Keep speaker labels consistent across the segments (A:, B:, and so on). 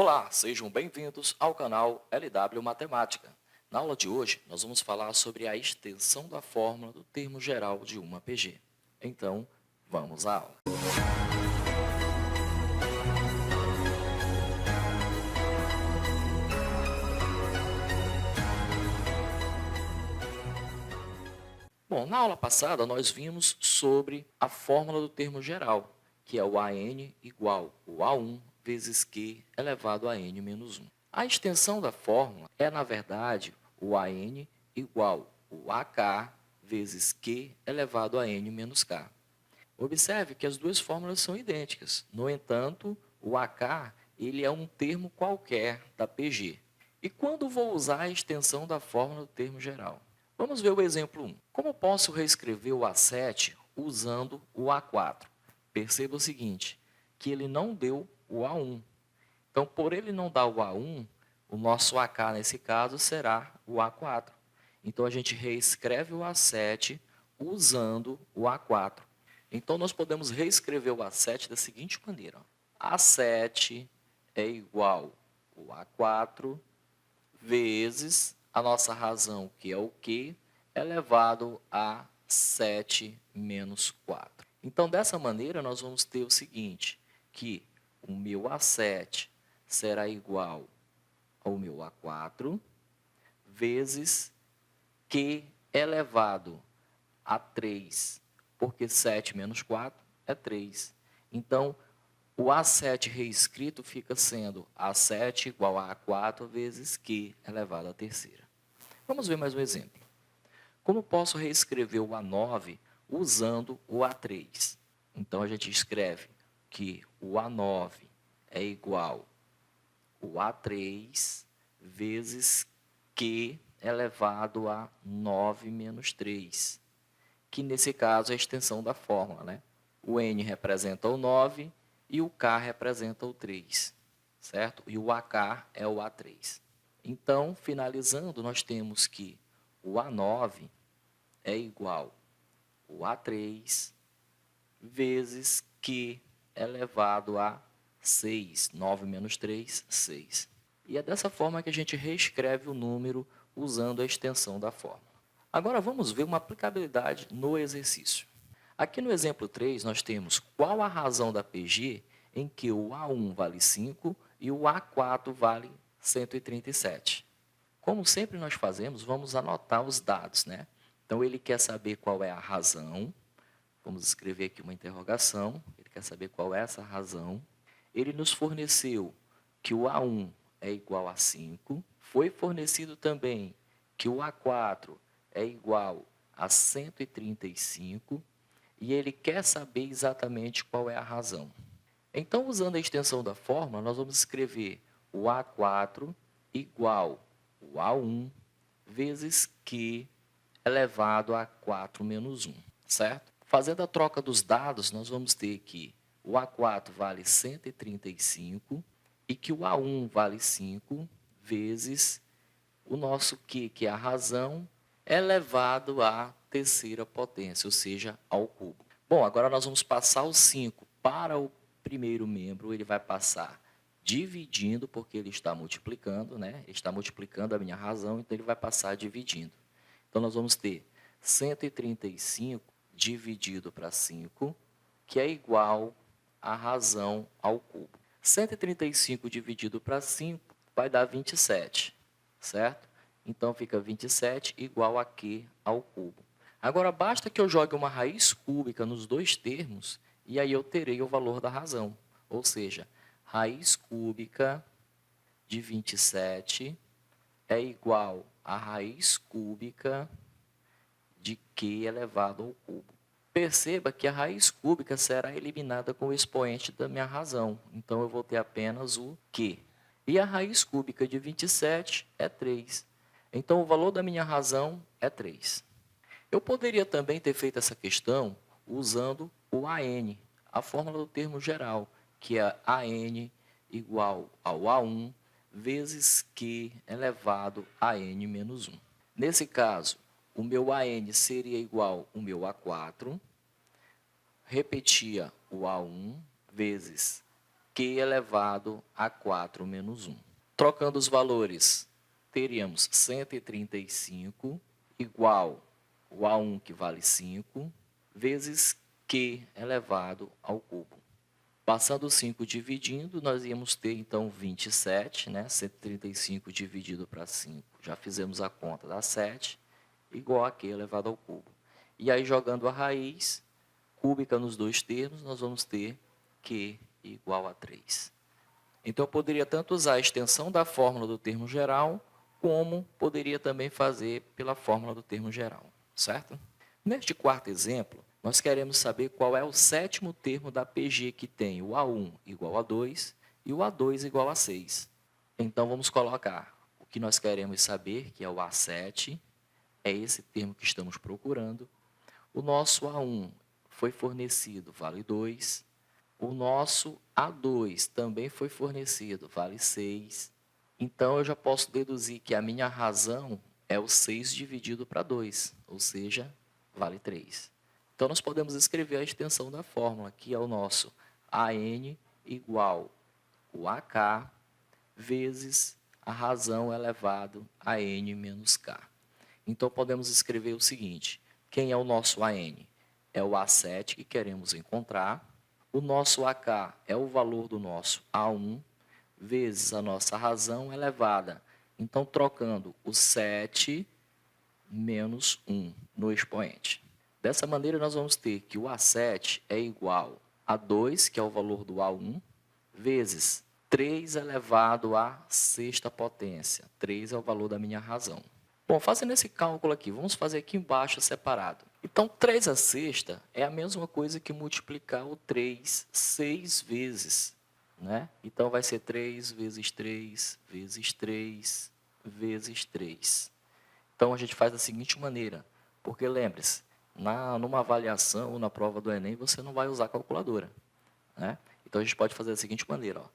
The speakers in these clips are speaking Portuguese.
A: Olá, sejam bem-vindos ao canal LW Matemática. Na aula de hoje, nós vamos falar sobre a extensão da fórmula do termo geral de uma PG. Então, vamos à aula. Bom, na aula passada, nós vimos sobre a fórmula do termo geral, que é o AN igual o A1 vezes Q elevado a N menos 1. A extensão da fórmula é, na verdade, o AN igual o AK vezes Q elevado a N menos K. Observe que as duas fórmulas são idênticas. No entanto, o AK ele é um termo qualquer da PG. E quando vou usar a extensão da fórmula do termo geral? Vamos ver o exemplo 1. Como posso reescrever o A7 usando o A4? Perceba o seguinte, que ele não deu o A1. Então, por ele não dar o A1, o nosso AK, nesse caso, será o A4. Então, a gente reescreve o A7 usando o A4. Então, nós podemos reescrever o A7 da seguinte maneira. A7 é igual ao A4 vezes a nossa razão, que é o Q, elevado a 7 menos 4. Então, dessa maneira, nós vamos ter o seguinte, que o meu A7 será igual ao meu A4 vezes Q elevado a 3, porque 7 menos 4 é 3. Então, o A7 reescrito fica sendo A7 igual a A4 vezes Q elevado à terceira. Vamos ver mais um exemplo. Como posso reescrever o A9 usando o A3? Então, a gente escreve que o A9 é igual ao A3 vezes Q elevado a 9 menos 3, que nesse caso é a extensão da fórmula, né? O N representa o 9 e o K representa o 3, certo? E o AK é o A3. Então, finalizando, nós temos que o A9 é igual ao A3 vezes Q elevado a 6. 9 menos 3, 6. E é dessa forma que a gente reescreve o número usando a extensão da fórmula. Agora, vamos ver uma aplicabilidade no exercício. Aqui no exemplo 3, nós temos qual a razão da PG em que o A1 vale 5 e o A4 vale 137. Como sempre nós fazemos, vamos anotar os dados, né? Então, ele quer saber qual é a razão. Vamos escrever aqui uma interrogação. Ele quer saber qual é essa razão. Ele nos forneceu que o A1 é igual a 5. Foi fornecido também que o A4 é igual a 135. E ele quer saber exatamente qual é a razão. Então, usando a extensão da fórmula, nós vamos escrever o A4 igual ao A1 vezes Q elevado a 4 menos 1, certo? Fazendo a troca dos dados, nós vamos ter que o A4 vale 135 e que o A1 vale 5 vezes o nosso Q, que é a razão, elevado à terceira potência, ou seja, ao cubo. Bom, agora nós vamos passar o 5 para o primeiro membro, ele vai passar dividindo, porque ele está multiplicando, né? Ele está multiplicando a minha razão, então ele vai passar dividindo. Então, nós vamos ter 135 dividido para 5, que é igual à razão ao cubo. 135 dividido para 5 vai dar 27, certo? Então, fica 27 igual a Q ao cubo. Agora, basta que eu jogue uma raiz cúbica nos dois termos, e aí eu terei o valor da razão. Ou seja, raiz cúbica de 27 é igual a raiz cúbica de Q elevado ao cubo. Perceba que a raiz cúbica será eliminada com o expoente da minha razão. Então, eu vou ter apenas o Q. E a raiz cúbica de 27 é 3. Então, o valor da minha razão é 3. Eu poderia também ter feito essa questão usando o AN, a fórmula do termo geral, que é AN igual ao A1 vezes Q elevado a N menos 1. Nesse caso, o meu AN seria igual ao meu A4, repetia o A1 vezes Q elevado a 4 menos 1. Trocando os valores, teríamos 135 igual o A1, que vale 5, vezes Q elevado ao cubo. Passando o 5 dividindo, nós íamos ter, então, 27, né? 135 dividido para 5, já fizemos a conta, dá 7, igual a Q elevado ao cubo. E aí, jogando a raiz cúbica nos dois termos, nós vamos ter Q igual a 3. Então, eu poderia tanto usar a extensão da fórmula do termo geral, como poderia também fazer pela fórmula do termo geral, certo? Neste quarto exemplo, nós queremos saber qual é o sétimo termo da PG que tem o A1 igual a 2 e o A2 igual a 6. Então, vamos colocar o que nós queremos saber, que é o A7, é esse termo que estamos procurando. O nosso A1 foi fornecido, vale 2. O nosso A2 também foi fornecido, vale 6. Então, eu já posso deduzir que a minha razão é o 6 dividido para 2, ou seja, vale 3. Então, nós podemos escrever a extensão da fórmula, que é o nosso AN igual o AK vezes a razão elevado a N menos K. Então, podemos escrever o seguinte: quem é o nosso AN? É o A7 que queremos encontrar. O nosso AK é o valor do nosso A1 vezes a nossa razão elevada. Então, trocando o 7 menos 1 no expoente. Dessa maneira, nós vamos ter que o A7 é igual a 2, que é o valor do A1, vezes 3 elevado à sexta potência. 3 é o valor da minha razão. Bom, fazendo esse cálculo aqui, vamos fazer aqui embaixo separado. Então, 3 à sexta é a mesma coisa que multiplicar o 3 6 vezes, né? Então, vai ser 3 vezes 3 vezes 3 vezes 3. Então, a gente faz da seguinte maneira, porque lembre-se, numa avaliação ou na prova do Enem, você não vai usar calculadora, né? Então, a gente pode fazer da seguinte maneira, ó.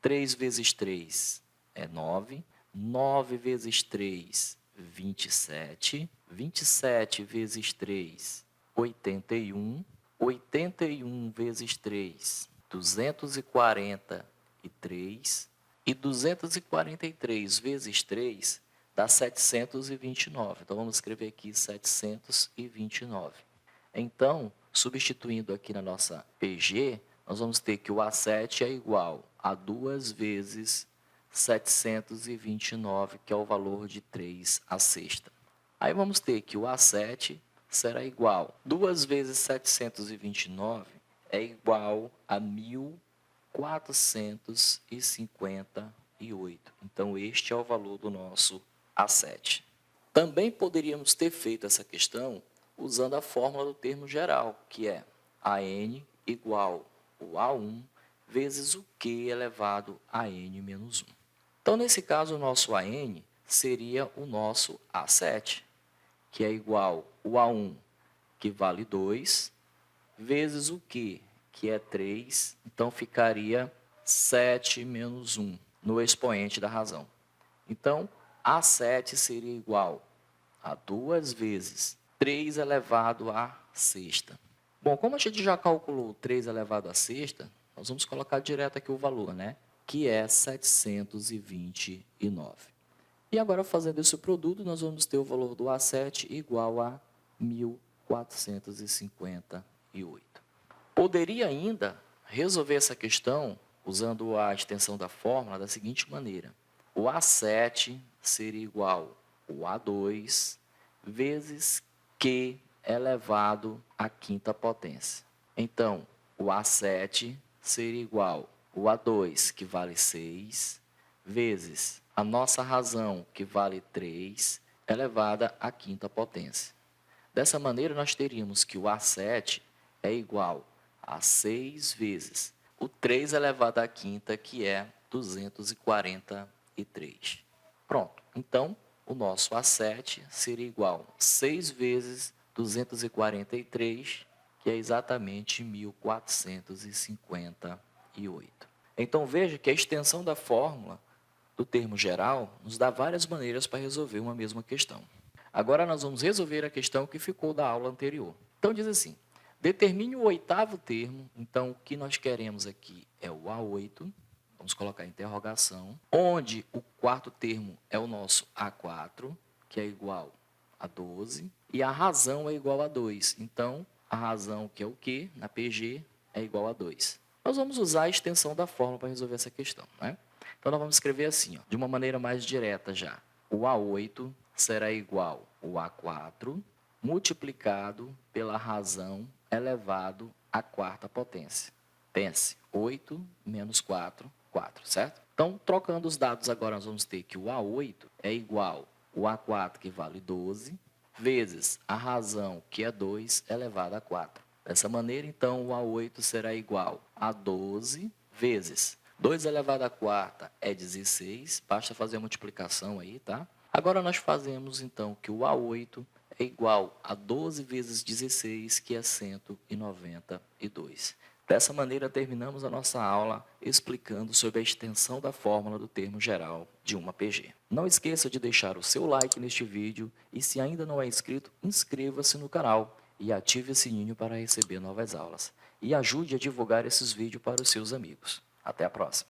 A: 3 vezes 3 é 9, 9 vezes 3, 27, 27 vezes 3, 81, 81 vezes 3, 243, e 243 vezes 3 dá 729. Então, vamos escrever aqui 729. Então, substituindo aqui na nossa PG, nós vamos ter que o A7 é igual a 2 vezes 729, que é o valor de 3 à sexta. Aí vamos ter que o A7 será igual, 2 vezes 729 é igual a 1.458. Então, este é o valor do nosso A7. Também poderíamos ter feito essa questão usando a fórmula do termo geral, que é AN igual o A1 vezes o Q elevado a N menos 1. Então, nesse caso, o nosso AN seria o nosso A7, que é igual o A1, que vale 2, vezes o Q, que é 3, então ficaria 7 menos 1 no expoente da razão. Então, A7 seria igual a 2 vezes 3 elevado à sexta. Bom, como a gente já calculou 3 elevado à sexta, nós vamos colocar direto aqui o valor, né? Que é 729. E agora, fazendo esse produto, nós vamos ter o valor do A7 igual a 1.458. Poderia ainda resolver essa questão usando a extensão da fórmula da seguinte maneira. O A7 seria igual ao A2 vezes Q elevado à quinta potência. Então, o A7 seria igual ao A2, que vale 6, vezes a nossa razão, que vale 3, elevada à quinta potência. Dessa maneira, nós teríamos que o A7 é igual a 6 vezes o 3 elevado à quinta, que é 243. Pronto. Então, o nosso A7 seria igual a 6 vezes 243, que é exatamente 1.458. Então, veja que a extensão da fórmula do termo geral nos dá várias maneiras para resolver uma mesma questão. Agora, nós vamos resolver a questão que ficou da aula anterior. Então, diz assim: Determine o oitavo termo. Então, o que nós queremos aqui é o A8. Vamos colocar interrogação. Onde o quarto termo é o nosso A4, que é igual a 12. E a razão é igual a 2. Então, a razão, que é o Q, na PG, é igual a 2. Nós vamos usar a extensão da fórmula para resolver essa questão, né? Então, nós vamos escrever assim, ó, de uma maneira mais direta já. O A8 será igual ao A4 multiplicado pela razão elevado à quarta potência. Pense, 8 menos 4, 4, certo? Então, trocando os dados agora, nós vamos ter que o A8 é igual ao A4, que vale 12, vezes a razão, que é 2, elevado a 4. Dessa maneira, então, o A8 será igual a 12 vezes 2 elevado à quarta é 16, basta fazer a multiplicação aí, tá? Agora, nós fazemos, então, que o A8 é igual a 12 vezes 16, que é 192. Dessa maneira, terminamos a nossa aula explicando sobre a extensão da fórmula do termo geral de uma PG. Não esqueça de deixar o seu like neste vídeo e, se ainda não é inscrito, inscreva-se no canal e ative o sininho para receber novas aulas. E ajude a divulgar esses vídeos para os seus amigos. Até a próxima!